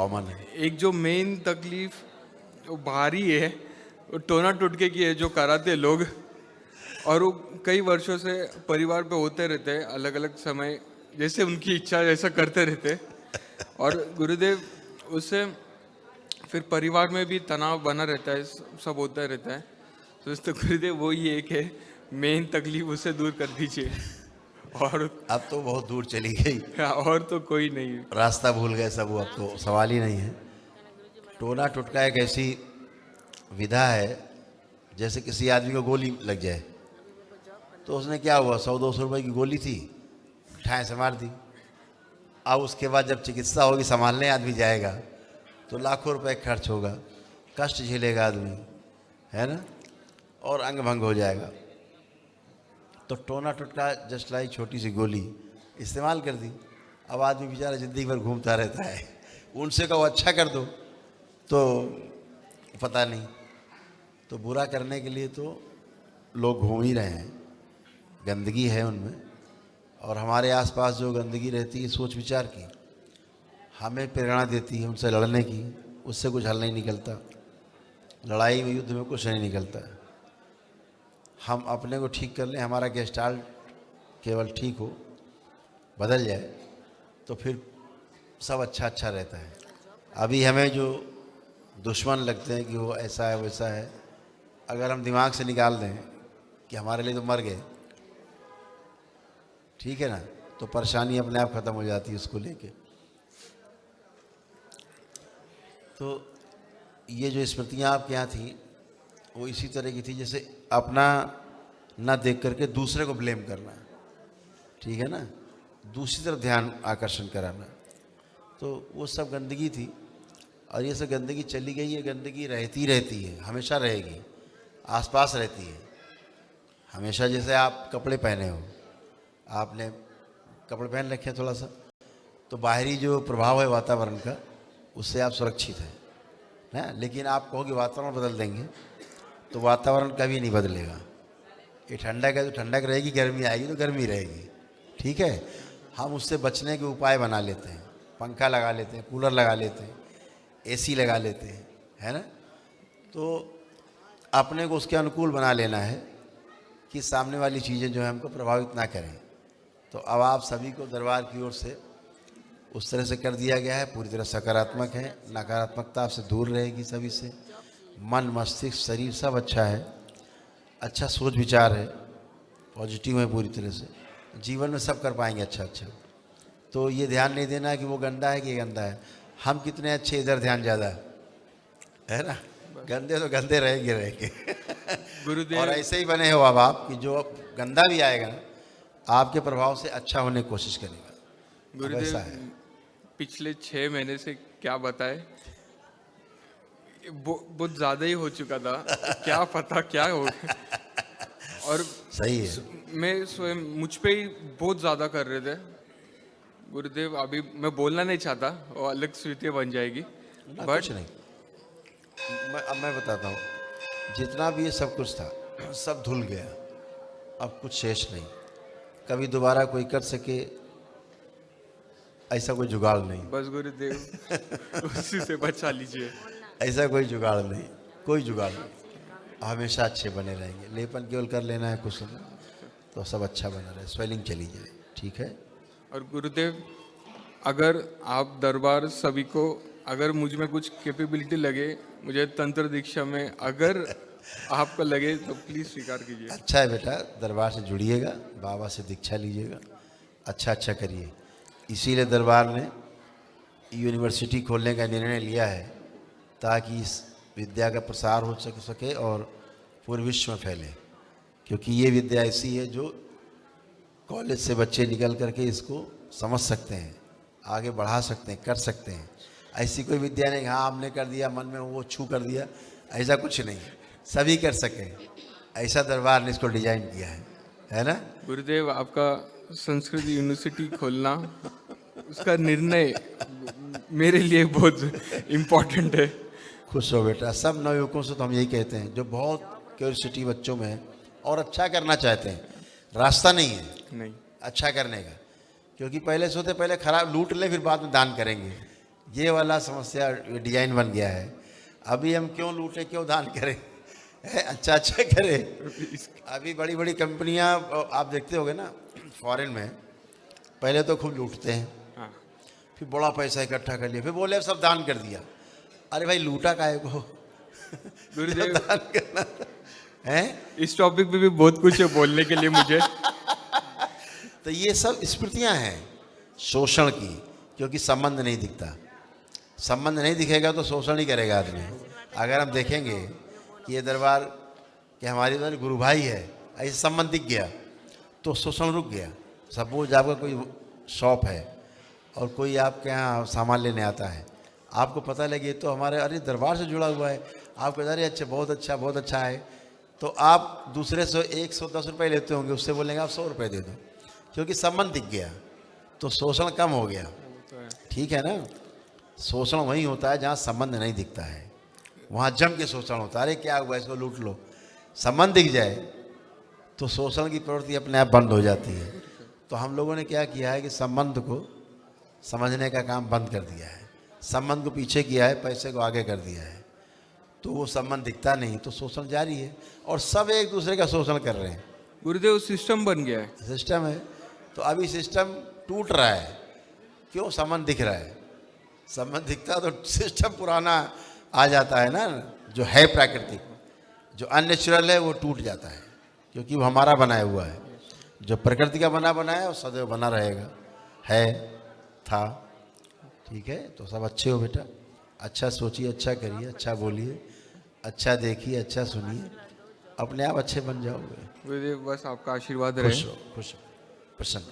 Common है। एक जो मेन तकलीफ जो बाहरी है वो टोना टुटके की है जो कराते लोग, और वो कई वर्षों से परिवार पे होते रहते हैं, अलग अलग समय जैसे उनकी इच्छा जैसा करते रहते हैं। और गुरुदेव उससे फिर परिवार में भी तनाव बना रहता है, सब होता रहता है। तो गुरुदेव वही एक है मेन तकलीफ, उसे दूर कर दीजिए। और अब तो बहुत दूर चली गई, और तो कोई नहीं है। रास्ता भूल गए सब, वो अब तो सवाल ही नहीं है। टोना टुटका एक ऐसी विधा है जैसे किसी आदमी को गोली लग जाए तो उसने क्या हुआ, 100-200 रुपए की गोली थी, ठाए से मार दी। अब उसके बाद जब चिकित्सा होगी, संभालने आदमी जाएगा तो लाखों रुपए खर्च होगा, कष्ट झेलेगा आदमी, है ना, और अंग भंग हो जाएगा। तो टोना टुटका जस्ट लाइक छोटी सी गोली इस्तेमाल कर दी। अब आदमी बेचारा ज़िंदगी भर घूमता रहता है। उनसे कहो अच्छा कर दो तो पता नहीं, तो बुरा करने के लिए तो लोग घूम ही रहे हैं, गंदगी है उनमें। और हमारे आसपास जो गंदगी रहती है सोच विचार की, हमें प्रेरणा देती है उनसे लड़ने की, उससे कुछ हल नहीं निकलता। लड़ाई में, युद्ध में कुछ नहीं निकलता। हम अपने को ठीक कर लें, हमारा गेस्टाल्ट केवल ठीक हो, बदल जाए, तो फिर सब अच्छा अच्छा रहता है। अभी हमें जो दुश्मन लगते हैं कि वो ऐसा है वैसा है, अगर हम दिमाग से निकाल दें कि हमारे लिए तो मर गए, ठीक है ना, तो परेशानी अपने आप ख़त्म हो जाती है उसको लेके। तो ये जो स्मृतियाँ आपके यहाँ थी वो इसी तरह की थी, जैसे अपना ना देख करके दूसरे को ब्लेम करना, ठीक है ना, दूसरी तरफ ध्यान आकर्षण कराना। तो वो सब गंदगी थी, और ये सब गंदगी चली गई है। गंदगी रहती रहती है, हमेशा रहेगी, आसपास रहती है हमेशा। जैसे आप कपड़े पहने हो, आपने कपड़े पहन रखे हैं थोड़ा सा, तो बाहरी जो प्रभाव है वातावरण का, उससे आप सुरक्षित हैं ना। लेकिन आप कहोगे वातावरण बदल देंगे, तो वातावरण कभी नहीं बदलेगा। ये ठंडक है तो ठंडक रहेगी, गर्मी आएगी तो गर्मी रहेगी, ठीक है। हम उससे बचने के उपाय बना लेते हैं, पंखा लगा लेते हैं, कूलर लगा लेते हैं, एसी लगा लेते हैं, है ना। तो अपने को उसके अनुकूल बना लेना है कि सामने वाली चीज़ें जो है हमको प्रभावित ना करें। तो अब आप सभी को दरबार की ओर से उस तरह से कर दिया गया है, पूरी तरह सकारात्मक है, नकारात्मकता आपसे दूर रहेगी सभी से। मन, मस्तिष्क, शरीर सब अच्छा है, अच्छा सोच विचार है, पॉजिटिव है पूरी तरह से, जीवन में सब कर पाएंगे अच्छा अच्छा। तो ये ध्यान नहीं देना कि वो गंदा है कि ये गंदा है, हम कितने अच्छे, इधर ध्यान ज़्यादा है ना। गंदे तो गंदे रहेंगे गुरुदेव और ऐसे ही बने हो अब आप कि जो गंदा भी आएगा ना, आपके प्रभाव से अच्छा होने की कोशिश करेगा। अब गुरुदेव ऐसा है। पिछले 6 महीने से क्या बताए, बहुत ज्यादा ही हो चुका था, क्या पता क्या हो। और सही है। मैं स्वयं मुझ पे ही बहुत ज्यादा कर रहे थे गुरुदेव। अभी मैं बोलना नहीं चाहता, वो अलग स्थिति बन जाएगी, ना बट कुछ नहीं, मैं बताता हूँ, जितना भी ये सब कुछ था सब धुल गया, अब कुछ शेष नहीं। कभी दोबारा कोई कर सके ऐसा कोई जुगाड़ नहीं, बस गुरुदेव उसी से बचा लीजिए। ऐसा कोई जुगाड़ नहीं, कोई जुगाड़ नहीं। हमेशा अच्छे बने रहेंगे। लेपन केवल कर लेना है कुछ समय, तो सब अच्छा बना रहे, स्वेलिंग चली जाए, ठीक है। और गुरुदेव अगर आप दरबार सभी को, अगर मुझ में कुछ कैपेबिलिटी लगे, मुझे तंत्र दीक्षा में अगर आपको लगे तो प्लीज़ स्वीकार कीजिए। अच्छा है बेटा, दरबार से जुड़िएगा, बाबा से दीक्षा लीजिएगा, अच्छा अच्छा करिए। इसीलिए दरबार ने यूनिवर्सिटी खोलने का निर्णय लिया है, ताकि इस विद्या का प्रसार हो सके और पूरे विश्व में फैले। क्योंकि ये विद्या ऐसी है जो कॉलेज से बच्चे निकल करके इसको समझ सकते हैं, आगे बढ़ा सकते हैं, कर सकते हैं। ऐसी कोई विद्या नहीं, हाँ हमने कर दिया, मन में वो छू कर दिया, ऐसा कुछ नहीं, सभी कर सकें, ऐसा दरबार ने इसको डिजाइन किया है ना। गुरुदेव आपका संस्कृत यूनिवर्सिटी खोलना, उसका निर्णय मेरे लिए बहुत इम्पोर्टेंट है। खुश हो बेटा। सब नवयुवकों से तो हम यही कहते हैं, जो बहुत क्यूरियोसिटी बच्चों में है और अच्छा करना चाहते हैं, रास्ता नहीं है नहीं, अच्छा करने का। क्योंकि पहले सोचते पहले खराब लूट ले फिर बाद में दान करेंगे, ये वाला समस्या डिजाइन बन गया है। अभी हम क्यों लूटें, क्यों दान करें, अच्छा अच्छा करें। अभी बड़ी बड़ी कंपनियां आप देखते होगे ना फॉरेन में, पहले तो खूब लूटते हैं, हाँ फिर बड़ा पैसा इकट्ठा कर लिया, फिर बोले अब सब दान कर दिया। अरे भाई लूटा काहे को, गुरुदेव दान करना है। इस टॉपिक पे भी बहुत कुछ है बोलने के लिए मुझे। तो ये सब स्मृतियां हैं शोषण की, क्योंकि संबंध नहीं दिखता। संबंध नहीं दिखेगा तो शोषण ही करेगा आदमी। अगर हम देखेंगे कि ये दरबार कि हमारी तो गुरु भाई है, ऐसे संबंध दिख गया तो शोषण रुक गया। सपोज आपका कोई शॉप है और कोई आपके यहाँ सामान लेने आता है, आपको पता लगे तो हमारे अरे दरबार से जुड़ा हुआ है, आप कहते अरे अच्छा बहुत अच्छा है, तो आप दूसरे से 110 रुपये लेते होंगे, उससे बोलेंगे आप 100 रुपये दे दो, क्योंकि संबंध दिख गया तो शोषण कम हो गया। ठीक है ना। शोषण वहीं होता है जहाँ संबंध नहीं दिखता है, वहाँ जम के शोषण होता है। अरे क्या हुआ, इसको लूट लो। संबंध दिख जाए तो शोषण की प्रवृत्ति अपने आप बंद हो जाती है। तो हम लोगों ने क्या किया है कि संबंध को समझने का काम बंद कर दिया है, संबंध को पीछे किया है, पैसे को आगे कर दिया है। तो वो संबंध दिखता नहीं तो शोषण जारी है और सब एक दूसरे का शोषण कर रहे हैं। गुरुदेव सिस्टम बन गया है। सिस्टम है। तो अभी सिस्टम टूट रहा है, क्यों, संबंध दिख रहा है। संबंध दिखता तो सिस्टम पुराना आ जाता है ना, जो है प्राकृतिक, जो अननेचुरल है वो टूट जाता है, क्योंकि वो हमारा बनाया हुआ है। जो प्रकृति का बना है वो सदैव बना रहेगा, है, था। ठीक है। तो सब अच्छे हो बेटा, अच्छा सोचिए, अच्छा करिए, अच्छा बोलिए, अच्छा देखिए, अच्छा सुनिए, अपने आप अच्छे बन जाओगे। गुरुदेव बस आपका आशीर्वाद खुश रहे। हो, खुश हो, प्रसन्न।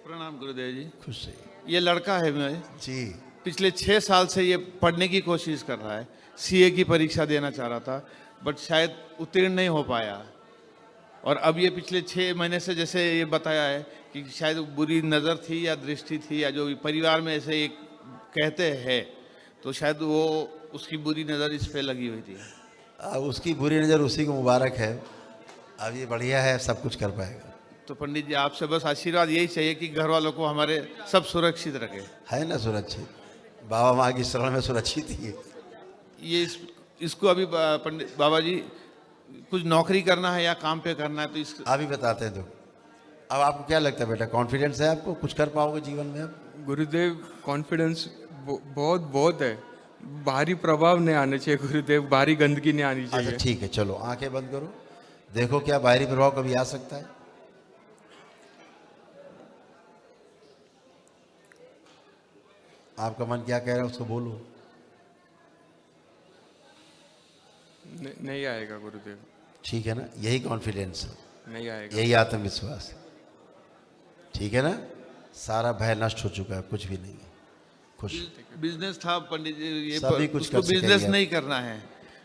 प्रणाम गुरुदेव जी। खुश रहिए ये लड़का है मैं, जी। पिछले 6 साल से ये पढ़ने की कोशिश कर रहा है, सीए की परीक्षा देना चाह रहा था, बट शायद उत्तीर्ण नहीं हो पाया। और अब ये पिछले 6 महीने से जैसे ये बताया है कि शायद बुरी नज़र थी या दृष्टि थी या जो भी परिवार में ऐसे एक कहते हैं, तो शायद वो उसकी बुरी नज़र इस पे लगी हुई थी। अब उसकी बुरी नज़र उसी को मुबारक है। अब ये बढ़िया है, सब कुछ कर पाएगा। तो पंडित जी आपसे बस आशीर्वाद यही चाहिए कि घर वालों को हमारे सब सुरक्षित रखे। है ना सुरक्षित, बाबा माँ की शरण में सुरक्षित ही है। ये इसको अभी पंडित बाबा जी कुछ नौकरी करना है या काम पे करना है, तो इस अभी बताते हैं। तो अब आपको क्या लगता है बेटा, कॉन्फिडेंस है आपको, कुछ कर पाओगे जीवन में अब? गुरुदेव कॉन्फिडेंस बहुत है। बाहरी प्रभाव नहीं आने चाहिए गुरुदेव, बाहरी गंदगी नहीं आनी अच्छा चाहिए। ठीक है, चलो आंखें बंद करो, देखो क्या बाहरी प्रभाव कभी आ सकता है। आपका मन क्या कह रहा है उसको बोलो। नहीं आएगा गुरुदेव, ठीक है ना, यही कॉन्फिडेंस है, नहीं आएगा। यही आत्मविश्वास। ठीक है ना, सारा भय नष्ट हो चुका है, कुछ भी नहीं है। खुश। बिजनेस था पंडित जी, ये सभी कुछ उसको कर सकेंगे बिजनेस आप। नहीं करना है,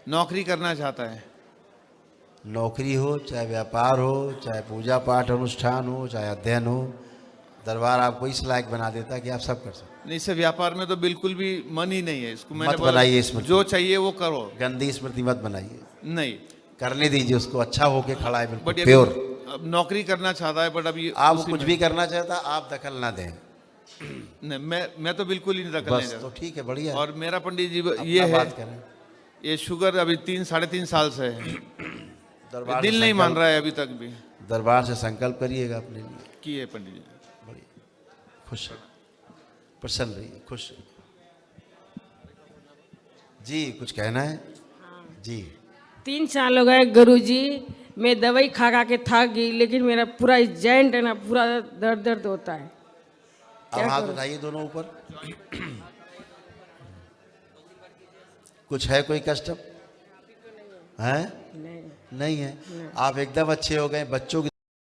नौकरी करना चाहता है। नौकरी हो, चाहे व्यापार हो, चाहे पूजा पाठ अनुष्ठान हो, चाहे अध्ययन हो, दरबार आपको इस लायक बना देता है कि आप सब कर सकते। नहीं, इससे व्यापार में तो बिल्कुल भी मन ही नहीं है इसको। मत बनाइए स्मृति। जो चाहिए वो करो। गंदी स्मृति मत बनाइए, नहीं, करने दीजिए उसको, अच्छा होके खड़ा है बिल्कुल बट प्योर। अब नौकरी करना चाहता है, बट अभी आप उसी कुछ में- भी करना चाहता, आप दखल ना दें नहीं, मैं तो बिल्कुल ही नहीं दखल नहीं बस। तो देता। ठीक है, बढ़िया। और मेरा पंडित जी अपना ये है, बात करें। ये शुगर अभी 3-3.5 साल से है, दरबार दिल से नहीं मान संकल्प- रहा है अभी तक भी। दरबार से संकल्प करिएगा अपने लिए। की है पंडित जी। बढ़िया, खुश रहिए, प्रसन्न रहिए, खुश रहिए। जी कुछ कहना है? जी 3 साल हो गए गुरुजी, मैं दवाई खा खा के थक गई, लेकिन मेरा पूरा जॉइंट है ना, पूरा दर्द होता है। अब क्या हाथ करूं? उठाइए दोनों ऊपर। कुछ है कोई कष्ट है? नहीं, नहीं है। आप एकदम अच्छे हो गए, बच्चों की